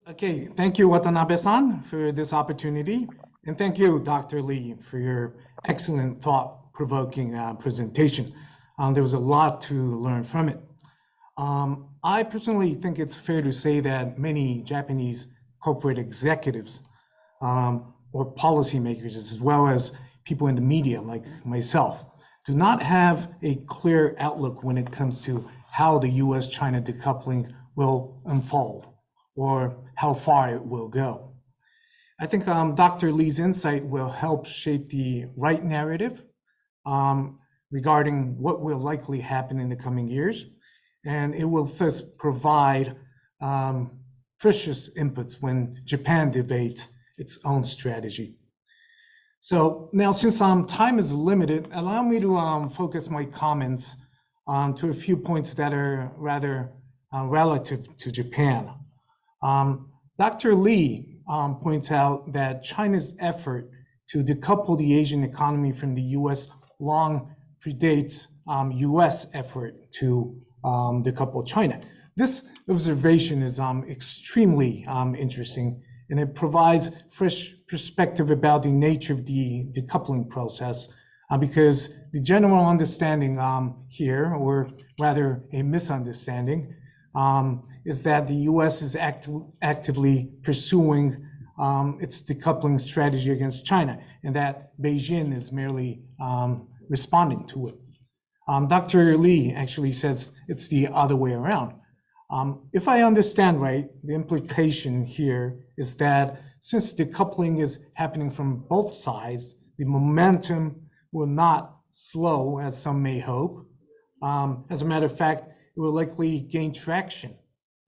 Okay, thank you, Watanabe-san, for this opportunity. And thank you, Dr. Lee, for your excellent thought-provoking presentation. There was a lot to learn from it. I personally think it's fair to say that many Japanese corporate executives or policymakers, as well as people in the media like myself, do not have a clear outlook when it comes to how the US-China decoupling will unfold or how far it will go. I think Dr. Lee's insight will help shape the right narrative regarding what will likely happen in the coming years, and it will thus provide precious inputs when Japan debates its own strategy. So now, since time is limited, allow me to focus my comments to a few points that are rather relative to Japan. Dr. Lee points out that China's effort to decouple the Asian economy from the US long predates US effort to decouple China. This observation is extremely interesting, and it provides fresh perspective about the nature of the decoupling process, because the general understanding here, or rather a misunderstanding, is that the US is actively pursuing its decoupling strategy against China, and that Beijing is merely responding to it. Dr. Lee actually says it's the other way around. If I understand right, the implication here is that since decoupling is happening from both sides, the momentum will not slow, as some may hope. As a matter of fact, it will likely gain traction,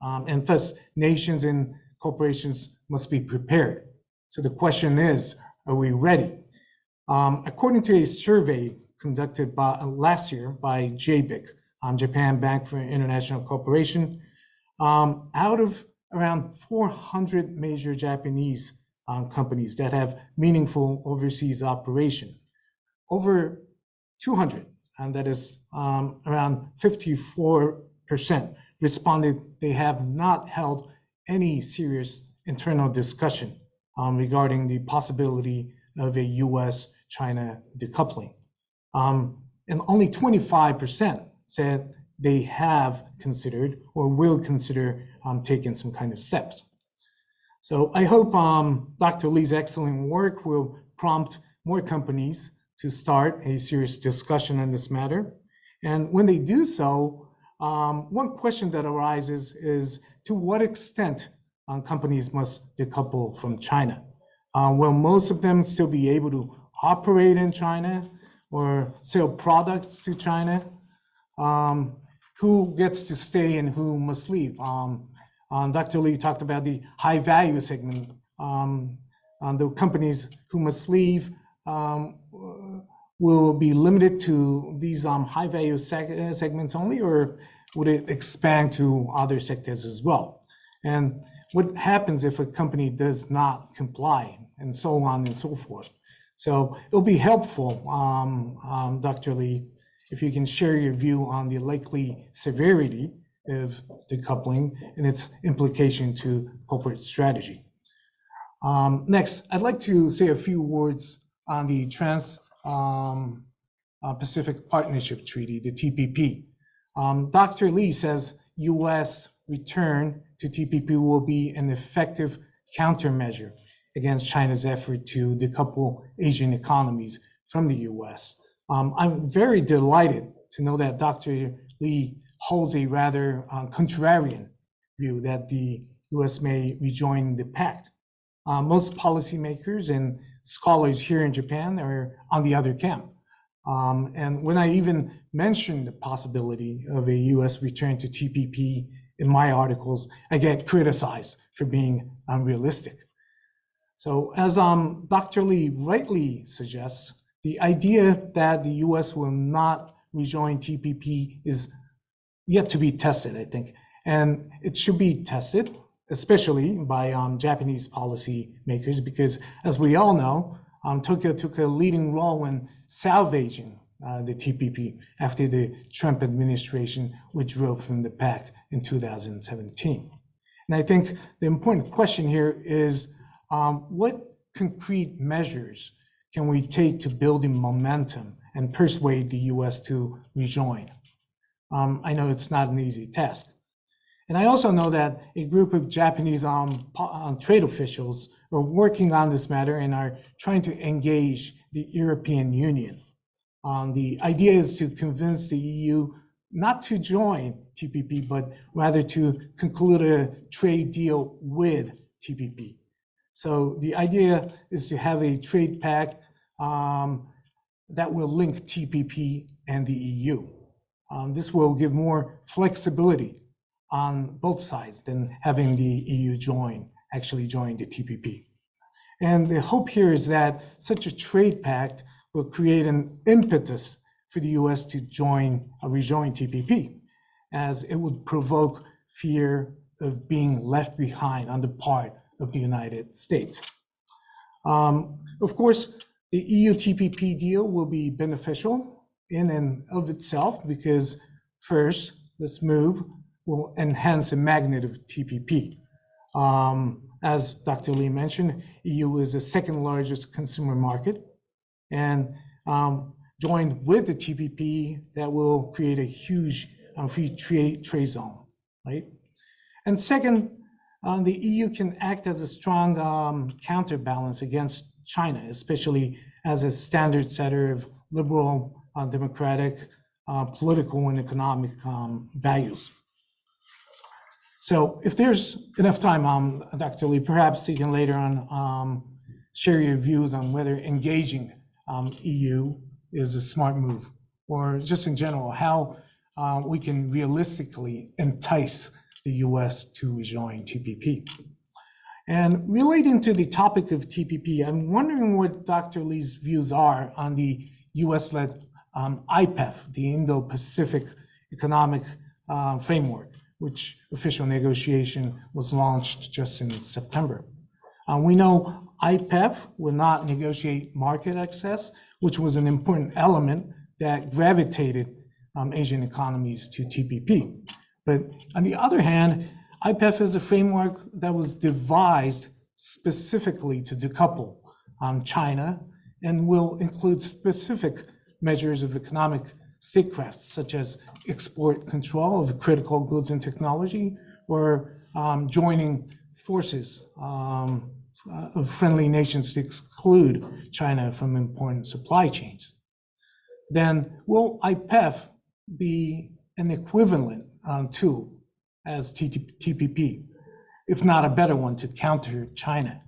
and thus nations and corporations must be prepared. So the question is, are we ready? According to a survey conducted last year by JBIC, Japan Bank for International Cooperation, out of around 400 major Japanese companies that have meaningful overseas operation, over 200, and that is around 54%, responded they have not held any serious internal discussion regarding the possibility of a US-China decoupling. And only 25% said they have considered or will consider taking some kind of steps. So I hope Dr. Lee's excellent work will prompt more companies to start a serious discussion on this matter. And when they do so, one question that arises is, to what extent companies must decouple from China? Will most of them still be able to operate in China or sell products to China? Who gets to stay and who must leave? Dr. Lee talked about the high value segment. The companies who must leave will be limited to these high value segments only, or would it expand to other sectors as well? And what happens if a company does not comply, and so on and so forth? So it'll be helpful, Dr. Lee, if you can share your view on the likely severity of decoupling and its implication to corporate strategy. Next, I'd like to say a few words on the Trans-Pacific Partnership Treaty, the TPP. Dr. Lee says US return to TPP will be an effective countermeasure against China's effort to decouple Asian economies from the US. I'm very delighted to know that Dr. Lee holds a rather contrarian view that the US may rejoin the pact. Most policymakers and scholars here in Japan are on the other camp. And when I even mention the possibility of a US return to TPP in my articles, I get criticized for being unrealistic. So as Dr. Lee rightly suggests, the idea that the US will not rejoin TPP is yet to be tested, I think. And it should be tested, especially by Japanese policy makers, because as we all know, Tokyo took a leading role in salvaging the TPP after the Trump administration withdrew from the pact in 2017. And I think the important question here is what concrete measures can we take to building momentum and persuade the US to rejoin? I know it's not an easy task. And I also know that a group of Japanese trade officials are working on this matter and are trying to engage the European Union. The idea is to convince the EU not to join TPP, but rather to conclude a trade deal with TPP. So the idea is to have a trade pact that will link TPP and the EU. This will give more flexibility on both sides than having the EU actually join the TPP. And the hope here is that such a trade pact will create an impetus for the US to rejoin TPP, as it would provoke fear of being left behind on the part of the United States. Of course, the EU TPP deal will be beneficial in and of itself because first, this move will enhance the magnet of TPP. As Dr. Lee mentioned, EU is the second largest consumer market, and joined with the TPP, that will create a huge free trade zone, right? And second, the EU can act as a strong counterbalance against China, especially as a standard setter of liberal, democratic, political and economic values. So if there's enough time, Dr. Lee, perhaps you can later on share your views on whether engaging EU is a smart move, or just in general, how we can realistically entice the US to rejoin TPP. And relating to the topic of TPP, I'm wondering what Dr. Lee's views are on the US-led IPEF, the Indo-Pacific Economic Framework, which official negotiation was launched just in September. We know IPEF will not negotiate market access, which was an important element that gravitated Asian economies to TPP. But on the other hand, IPEF is a framework that was devised specifically to decouple China and will include specific measures of economic statecraft, such as export control of critical goods and technology, or joining forces of friendly nations to exclude China from important supply chains. Then will IPEF be an equivalent tool as TPP, if not a better one, to counter China?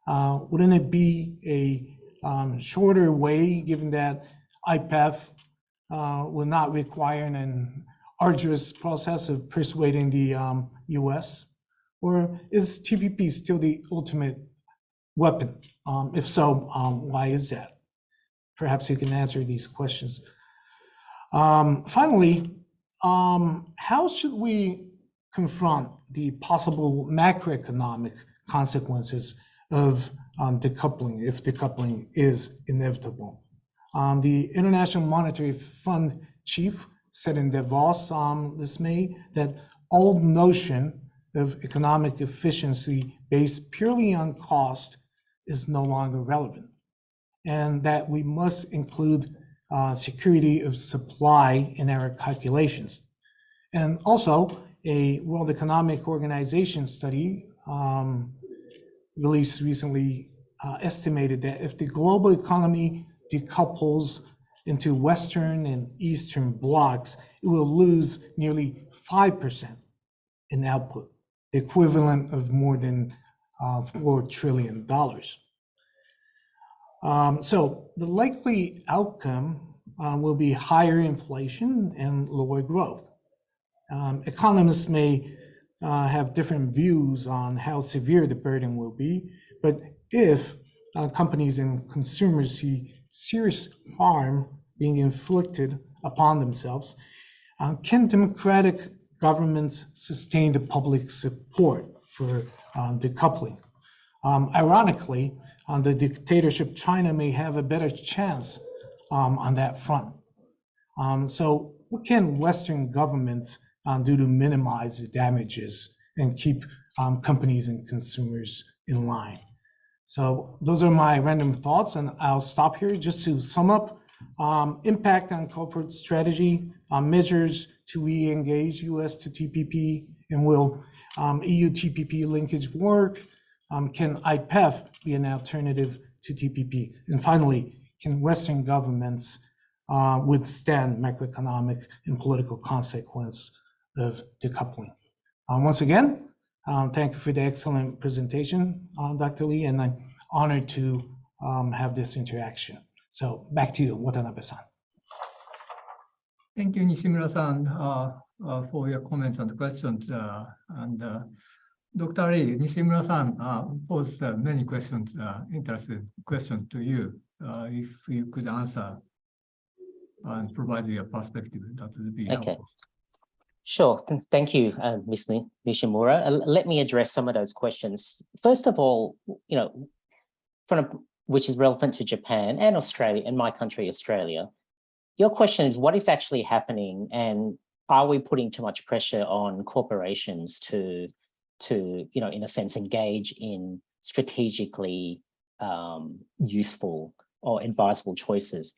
Wouldn't it be a shorter way, given that IPEF will not require an arduous process of persuading the US? Or is TPP still the ultimate weapon? If so, why is that? Perhaps you can answer these questions. Finally, how should we confront the possible macroeconomic consequences of decoupling, if decoupling is inevitable? The International Monetary Fund chief said in Davos this May that old notion of economic efficiency based purely on cost is no longer relevant, and that we must include security of supply in our calculations. And also, a World Economic Organization study released recently estimated that if the global economy decouples into Western and Eastern blocks, it will lose nearly 5% in output, the equivalent of more than $4 trillion. So the likely outcome will be higher inflation and lower growth. Economists may have different views on how severe the burden will be, but if companies and consumers see serious harm being inflicted upon themselves, can democratic governments sustain the public support for decoupling? Ironically, the dictatorship China may have a better chance on that front. So what can Western governments do to minimize the damages and keep companies and consumers in line. So those are my random thoughts, and I'll stop here just to sum up. Impact on corporate strategy, measures to re-engage US to TPP, and will EU TPP linkage work? Can IPEF be an alternative to TPP? And finally, can Western governments withstand macroeconomic and political consequence of decoupling? Once again, thank you for the excellent presentation, Dr. Lee, and I'm honored to have this interaction. So back to you, Watanabe-san. Thank you, Nishimura-san, for your comments and questions. Dr. Lee, Nishimura-san posed many questions, interesting questions to you. If you could answer and provide your perspective, that would be helpful. Sure. Thank you, Ms. Nishimura. Let me address some of those questions. First of all, which is relevant to Japan and Australia, and my country, Australia. Your question is, what is actually happening, and are we putting too much pressure on corporations to in a sense, engage in strategically useful or advisable choices?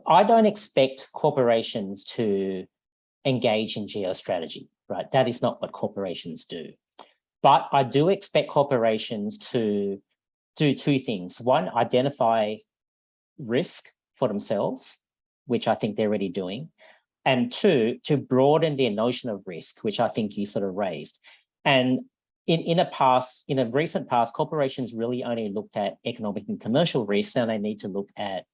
I don't expect corporations to engage in geostrategy, right? That is not what corporations do. But I do expect corporations to do two things. One, identify risk for themselves, which I think they're already doing. And two, to broaden their notion of risk, which I think you sort of raised. And in a recent past, corporations really only looked at economic and commercial risks. Now they need to look at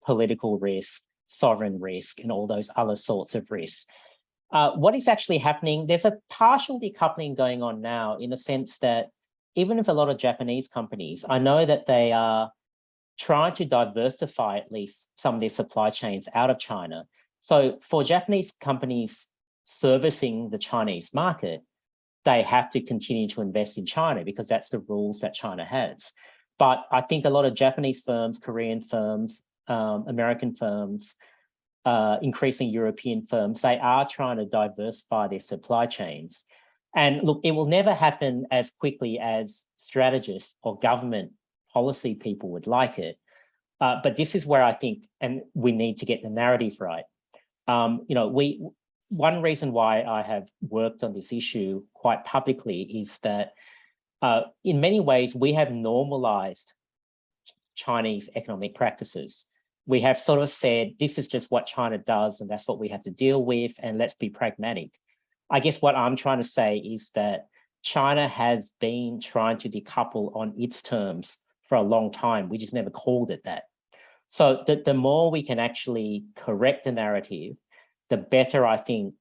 political risk, sovereign risk, and all those other sorts of risks. What is actually happening? There's a partial decoupling going on now, in the sense that even if a lot of Japanese companies, I know that they are trying to diversify at least some of their supply chains out of China. So for Japanese companies servicing the Chinese market, they have to continue to invest in China because that's the rules that China has. But I think a lot of Japanese firms, Korean firms, American firms, increasing European firms, they are trying to diversify their supply chains. And look, it will never happen as quickly as strategists or government policy people would like it. But this is where I think, and we need to get the narrative right. One reason why I have worked on this issue quite publicly is that in many ways, we have normalized Chinese economic practices. We have sort of said, this is just what China does, and that's what we have to deal with, and let's be pragmatic. I guess what I'm trying to say is that China has been trying to decouple on its terms for a long time. We just never called it that. So the more we can actually correct the narrative, the better I think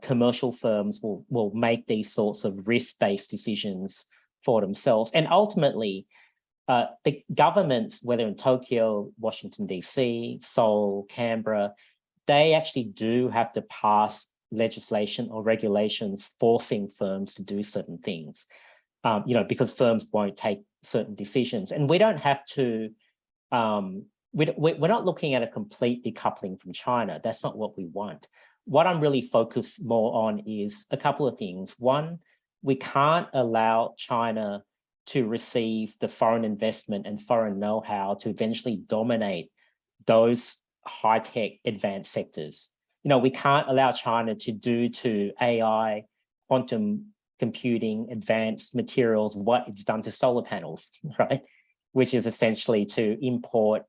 commercial firms will make these sorts of risk-based decisions for themselves. And ultimately, the governments, whether in Tokyo, Washington, DC, Seoul, Canberra, they actually do have to pass legislation or regulations forcing firms to do certain things, because firms won't take certain decisions. And we don't have to, we're not looking at a complete decoupling from China. That's not what we want. What I'm really focused more on is a couple of things. One, we can't allow China to receive the foreign investment and foreign know-how to eventually dominate those high-tech advanced sectors. We can't allow China to do to AI, quantum computing, advanced materials, what it's done to solar panels, right? Which is essentially to import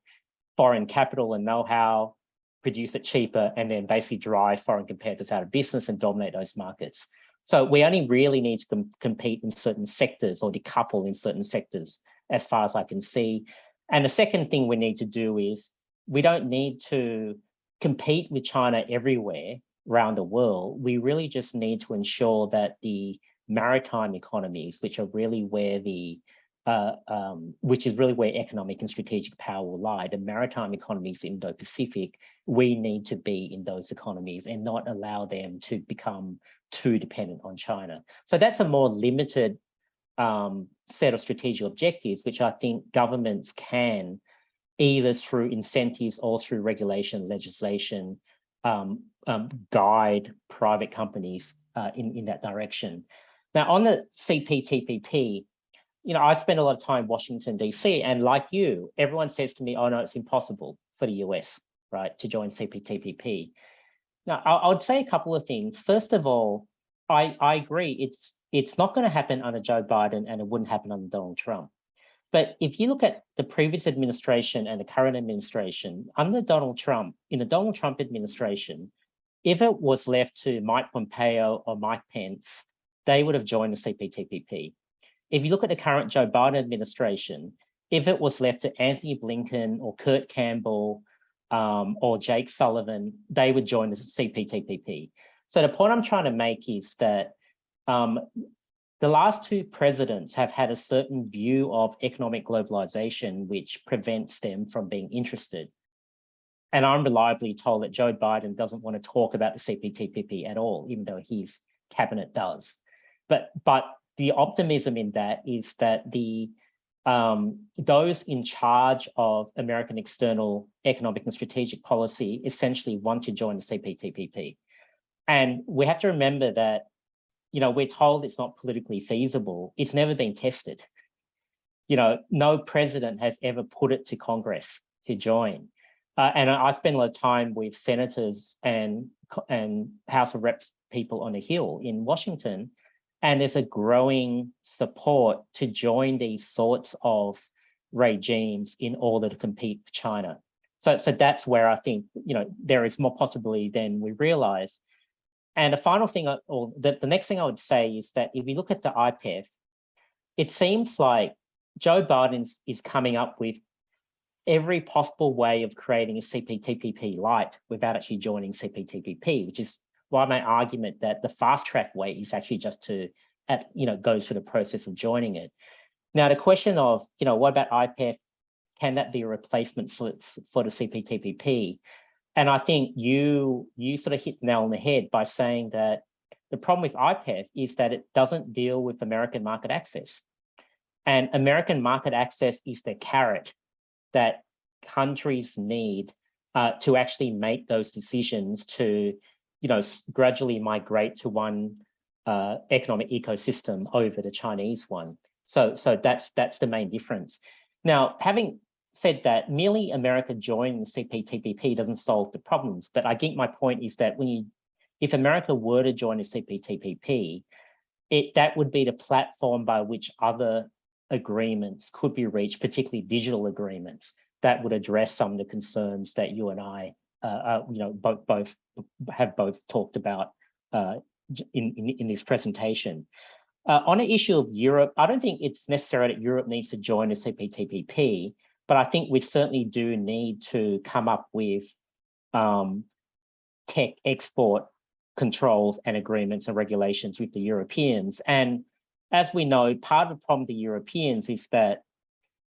foreign capital and know-how, produce it cheaper, and then basically drive foreign competitors out of business and dominate those markets. So we only really need to compete in certain sectors or decouple in certain sectors, as far as I can see. And the second thing we need to do is we don't need to compete with China everywhere around the world. We really just need to ensure that the maritime economies, which are really where which is really where economic and strategic power will lie, the maritime economies in Indo-Pacific, we need to be in those economies and not allow them to become too dependent on China. So that's a more limited set of strategic objectives, which I think governments can, either through incentives or through regulation, legislation, guide private companies in that direction. Now, on the CPTPP, I spend a lot of time in Washington, DC, and like you, everyone says to me, oh, no, it's impossible for the US, right, to join CPTPP. Now, I would say a couple of things. First of all, I agree, it's not going to happen under Joe Biden, and it wouldn't happen under Donald Trump. But if you look at the previous administration and the current administration, under Donald Trump, in the Donald Trump administration, if it was left to Mike Pompeo or Mike Pence, they would have joined the CPTPP. If you look at the current Joe Biden administration, if it was left to Anthony Blinken or Kurt Campbell or Jake Sullivan, they would join the CPTPP. So the point I'm trying to make is that the last two presidents have had a certain view of economic globalization, which prevents them from being interested. And I'm reliably told that Joe Biden doesn't want to talk about the CPTPP at all, even though his cabinet does. But the optimism in that is that those in charge of American external economic and strategic policy essentially want to join the CPTPP. And we have to remember that, we're told it's not politically feasible. It's never been tested. No president has ever put it to Congress to join. And I spend a lot of time with senators and House of Reps people on the Hill in Washington, and there's a growing support to join these sorts of regimes in order to compete with China. So that's where I think there is more possibility than we realize. And the final thing, or the next thing I would say is that if you look at the IPEF, it seems like Joe Biden is coming up with every possible way of creating a CPTPP light without actually joining CPTPP, which is why my argument that the fast track way is actually just to, go through the process of joining it. Now, the question of, what about IPEF? Can that be a replacement for the CPTPP? And I think you sort of hit the nail on the head by saying that the problem with IPEF is that it doesn't deal with American market access. And American market access is the carrot that countries need to actually make those decisions to, gradually migrate to one economic ecosystem over the Chinese one. So that's the main difference. Now, having said that, merely America joining the CPTPP doesn't solve the problems. But I think my point is that if America were to join the CPTPP, that would be the platform by which other agreements could be reached, particularly digital agreements that would address some of the concerns that you and I, both have talked about in this presentation. On the issue of Europe, I don't think it's necessary that Europe needs to join the CPTPP, but I think we certainly do need to come up with tech export controls and agreements and regulations with the Europeans. And as we know, part of the problem with the Europeans is that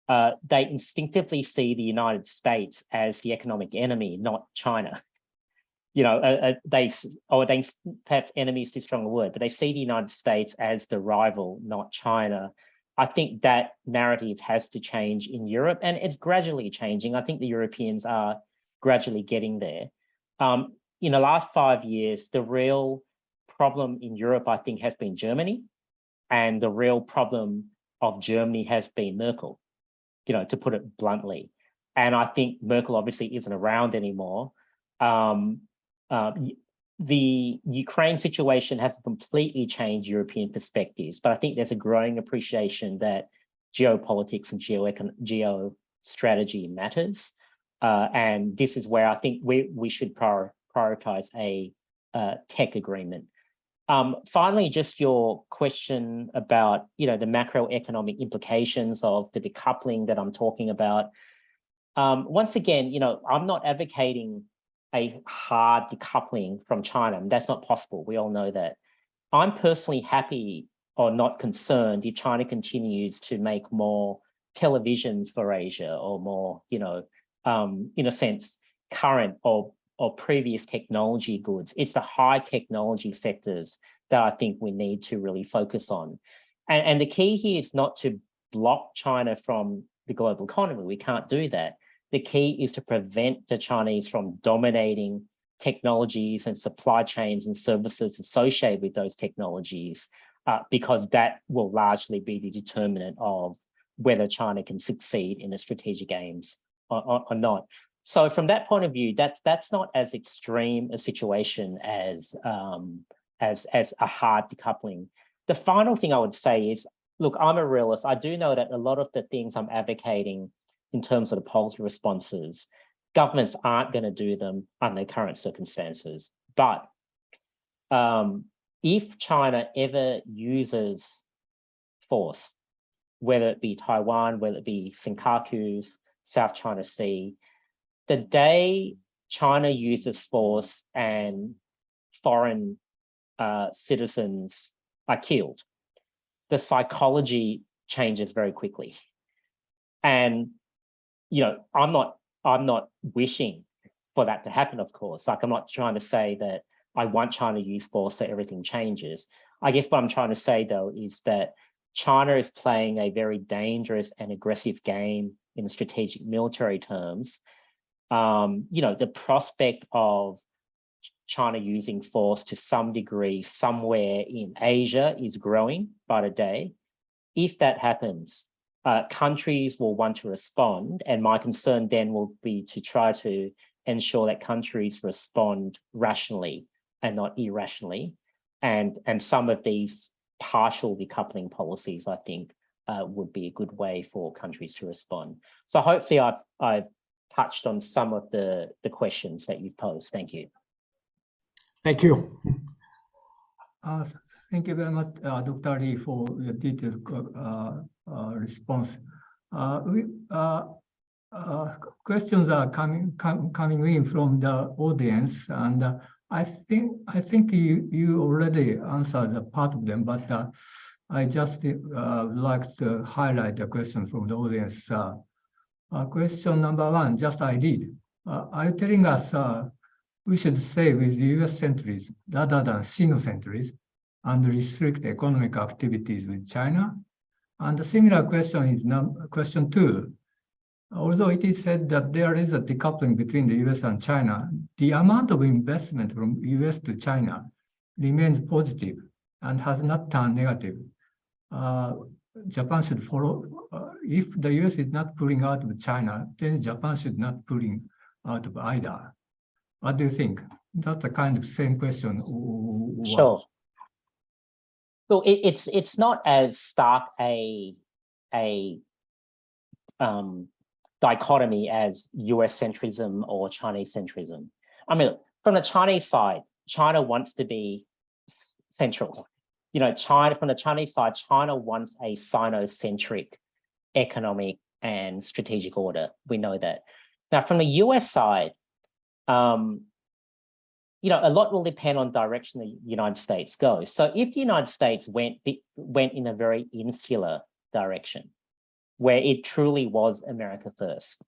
they instinctively see the United States as the economic enemy, not China. Perhaps enemy is too strong a word, but they see the United States as the rival, not China. I think that narrative has to change in Europe, and it's gradually changing. I think the Europeans are gradually getting there. In the last 5 years, the real problem in Europe, I think, has been Germany, and the real problem of Germany has been Merkel, to put it bluntly. And I think Merkel obviously isn't around anymore. The Ukraine situation has completely changed European perspectives, but I think there's a growing appreciation that geopolitics and geostrategy matters. And this is where I think we should prioritize a tech agreement. Finally, just your question about the macroeconomic implications of the decoupling that I'm talking about. Once again, I'm not advocating a hard decoupling from China. That's not possible. We all know that. I'm personally happy or not concerned if China continues to make more televisions for Asia or more, in a sense, current or previous technology goods. It's the high technology sectors that I think we need to really focus on. And the key here is not to block China from the global economy. We can't do that. The key is to prevent the Chinese from dominating technologies and supply chains and services associated with those technologies because that will largely be the determinant of whether China can succeed in the strategic aims or not. So from that point of view, that's not as extreme a situation as a hard decoupling. The final thing I would say is, look, I'm a realist. I do know that a lot of the things I'm advocating in terms of the policy responses, governments aren't going to do them under current circumstances. But if China ever uses force, whether it be Taiwan, whether it be Senkakus, South China Sea, the day China uses force and foreign citizens are killed, the psychology changes very quickly. And I'm not wishing for that to happen, of course. Like, I'm not trying to say that I want China to use force so everything changes. I guess what I'm trying to say, though, is that China is playing a very dangerous and aggressive game in strategic military terms. The prospect of China using force to some degree somewhere in Asia is growing by the day. If that happens, countries will want to respond, and my concern then will be to try to ensure that countries respond rationally and not irrationally. And some of these partial decoupling policies, I think, would be a good way for countries to respond. So hopefully I've touched on some of the questions that you've posed. Thank you. Thank you. Thank you very much, Dr. Lee, for your detailed response. Questions are coming in from the audience, and I think you already answered a part of them, but I just would like to highlight a question from the audience. Question number one, just I read. Are you telling us we should stay with US centuries rather than Sino-centuries and restrict economic activities with China? And a similar question is question two. Although it is said that there is a decoupling between the US and China, the amount of investment from US to China remains positive and has not turned negative. Japan should follow. If the US is not pulling out of China, then Japan should not pulling out of either. What do you think? That's a kind of same question. Sure. So it's not as stark a dichotomy as US centrism or Chinese centrism. I mean, from the Chinese side, China wants to be central. From the Chinese side, China wants a Sino-centric economic and strategic order. We know that. Now, from the US side, a lot will depend on direction the United States goes. So if the United States went in a very insular direction, where it truly was America first,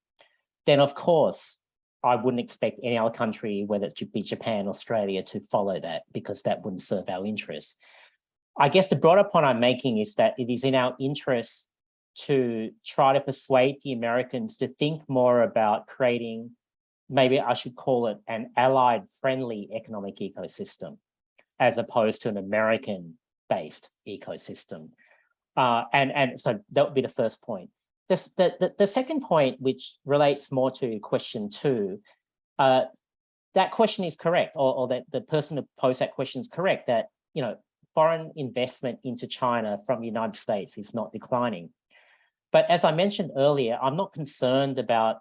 then of course, I wouldn't expect any other country, whether it should be Japan, Australia, to follow that, because that wouldn't serve our interests. I guess the broader point I'm making is that it is in our interests to try to persuade the Americans to think more about creating, maybe I should call it, an allied friendly economic ecosystem, as opposed to an American-based ecosystem. And so that would be the first point. The second point, which relates more to question two, that question is correct, or that the person who posed that question is correct, that foreign investment into China from the United States is not declining. But as I mentioned earlier, I'm not concerned about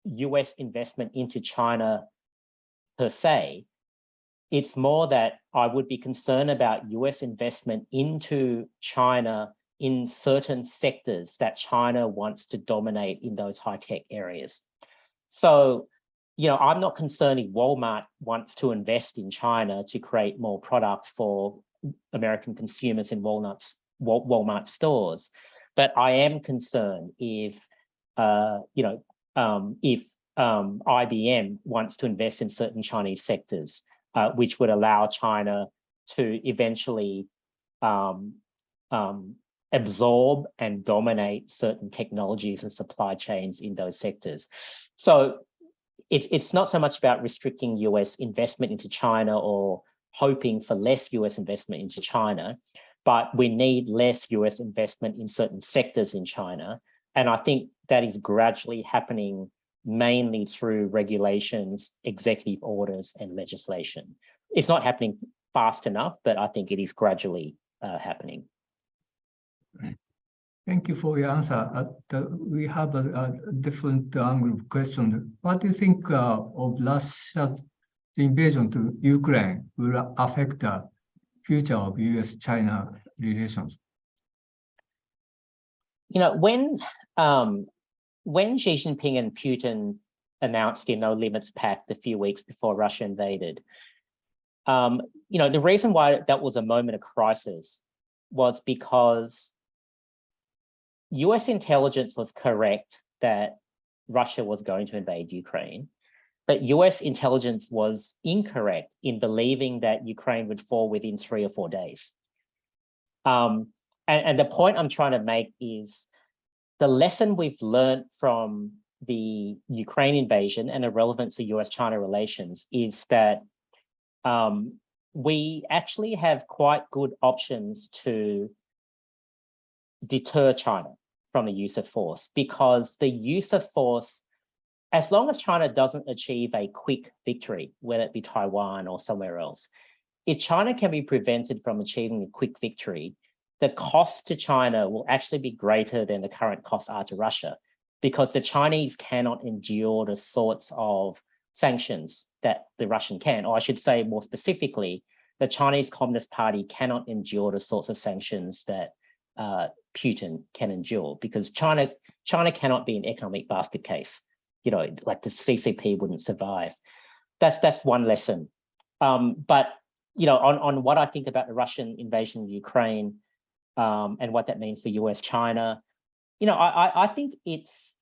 US investment into China per se. It's more that I would be concerned about US investment into China in certain sectors that China wants to dominate in those high-tech areas. So, I'm not concerned if Walmart wants to invest in China to create more products for American consumers in Walmart stores. But I am concerned if IBM wants to invest in certain Chinese sectors, which would allow China to eventually absorb and dominate certain technologies and supply chains in those sectors. So it's not so much about restricting US investment into China or hoping for less US investment into China. but we need less US investment in certain sectors in China. And I think that is gradually happening mainly through regulations, executive orders, and legislation. It's not happening fast enough, but I think it is gradually happening. Thank you for your answer. We have a different angle of question. What do you think of Russia's invasion to Ukraine will affect the future of US-China relations? You know, when Xi Jinping and Putin announced the No Limits Pact a few weeks before Russia invaded, you know, the reason why that was a moment of crisis was because US intelligence was correct that Russia was going to invade Ukraine, but US intelligence was incorrect in believing that Ukraine would fall within 3 or 4 days. And the point I'm trying to make is the lesson we've learned from the Ukraine invasion and the relevance of US-China relations is that we actually have quite good options to deter China from the use of force, because the use of force, as long as China doesn't achieve a quick victory, whether it be Taiwan or somewhere else, if China can be prevented from achieving a quick victory, the cost to China will actually be greater than the current costs are to Russia, because the Chinese cannot endure the sorts of sanctions that the Russian can, or I should say more specifically, the Chinese Communist Party cannot endure the sorts of sanctions that Putin can endure, because China cannot be an economic basket case. You know, like the CCP wouldn't survive. That's one lesson. But you know, on what I think about the Russian invasion of Ukraine and what that means for US-China, you know, I think it's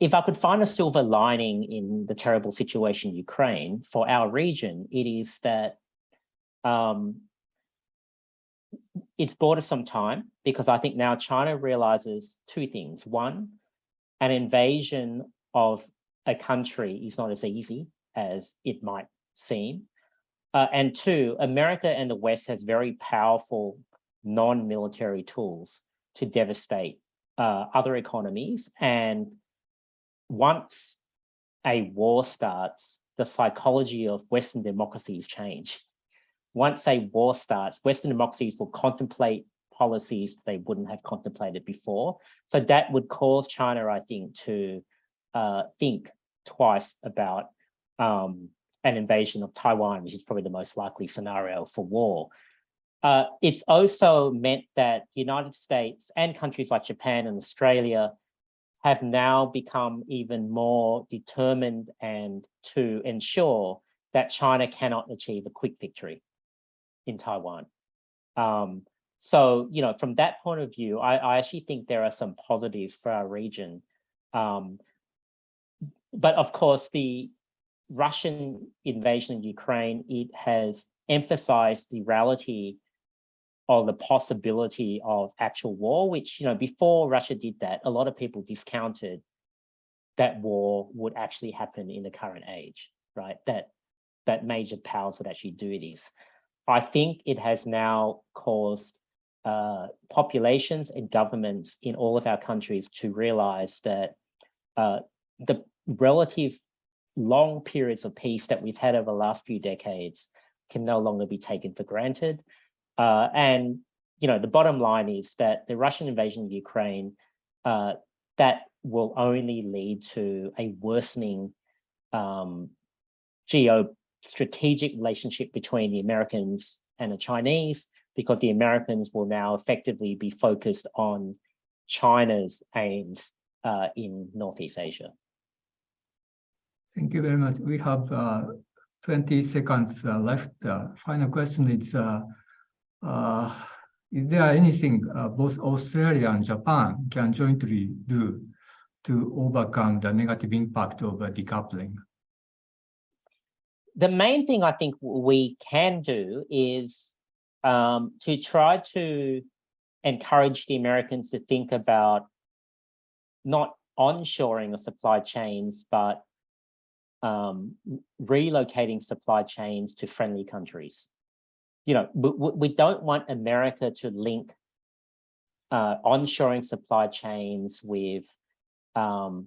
if I could find a silver lining in the terrible situation in Ukraine for our region, it is that it's bought us some time, because I think now China realizes two things. One, an invasion of a country is not as easy as it might seem. And two, America and the West has very powerful non-military tools to devastate other economies. And once a war starts, the psychology of Western democracies change. Once a war starts, Western democracies will contemplate policies they wouldn't have contemplated before. So that would cause China, I think, to think twice about an invasion of Taiwan, which is probably the most likely scenario for war. It's also meant that the United States and countries like Japan and Australia have now become even more determined and to ensure that China cannot achieve a quick victory in Taiwan. So, you know, from that point of view, I actually think there are some positives for our region. But of course, the Russian invasion of Ukraine, it has emphasized the reality or the possibility of actual war, which, you know, before Russia did that, a lot of people discounted that war would actually happen in the current age, right? That major powers would actually do this. I think it has now caused populations and governments in all of our countries to realize that the relative long periods of peace that we've had over the last few decades can no longer be taken for granted. And, you know, the bottom line is that the Russian invasion of Ukraine, that will only lead to a worsening geostrategic relationship between the Americans and the Chinese, because the Americans will now effectively be focused on China's aims in Northeast Asia. Thank you very much. We have 20 seconds left. Final question is there anything both Australia and Japan can jointly do to overcome the negative impact of decoupling? The main thing I think we can do is to try to encourage the Americans to think about not onshoring of supply chains, but relocating supply chains to friendly countries. we don't want America to link onshoring supply chains with an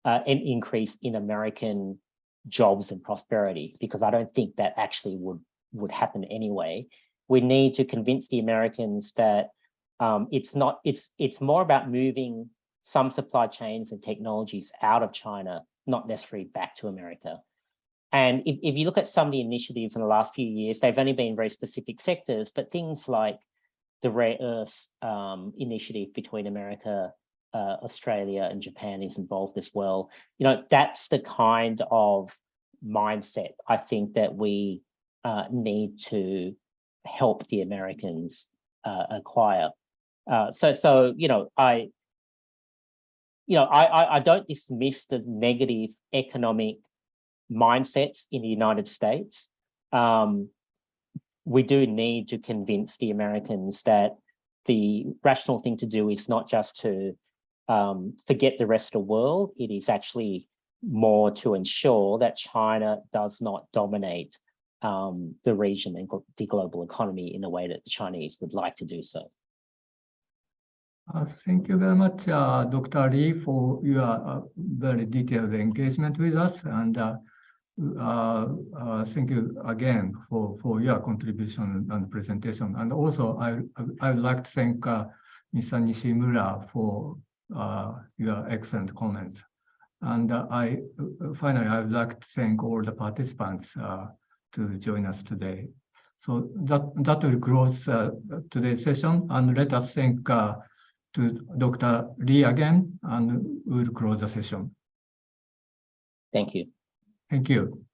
increase in American jobs and prosperity, because I don't think that actually would happen anyway. We need to convince the Americans that it's more about moving some supply chains and technologies out of China, not necessarily back to America. And if you look at some of the initiatives in the last few years, they've only been very specific sectors, but things like the rare earths initiative between America, Australia and Japan is involved as well. That's the kind of mindset I think that we need to help the Americans acquire. I don't dismiss the negative economic mindsets in the United States. We do need to convince the Americans that the rational thing to do is not just to forget the rest of the world. It is actually more to ensure that China does not dominate the region and the global economy in a way that the Chinese would like to do so. Thank you very much, Dr. Lee, for your very detailed engagement with us. And thank you again for your contribution and presentation. And also, I would like to thank Mr. Nishimura for your excellent comments. And finally, I would like to thank all the participants to join us today. So that will close today's session. And let us thank to Dr. Lee again, and we'll close the session. Thank you. Thank you.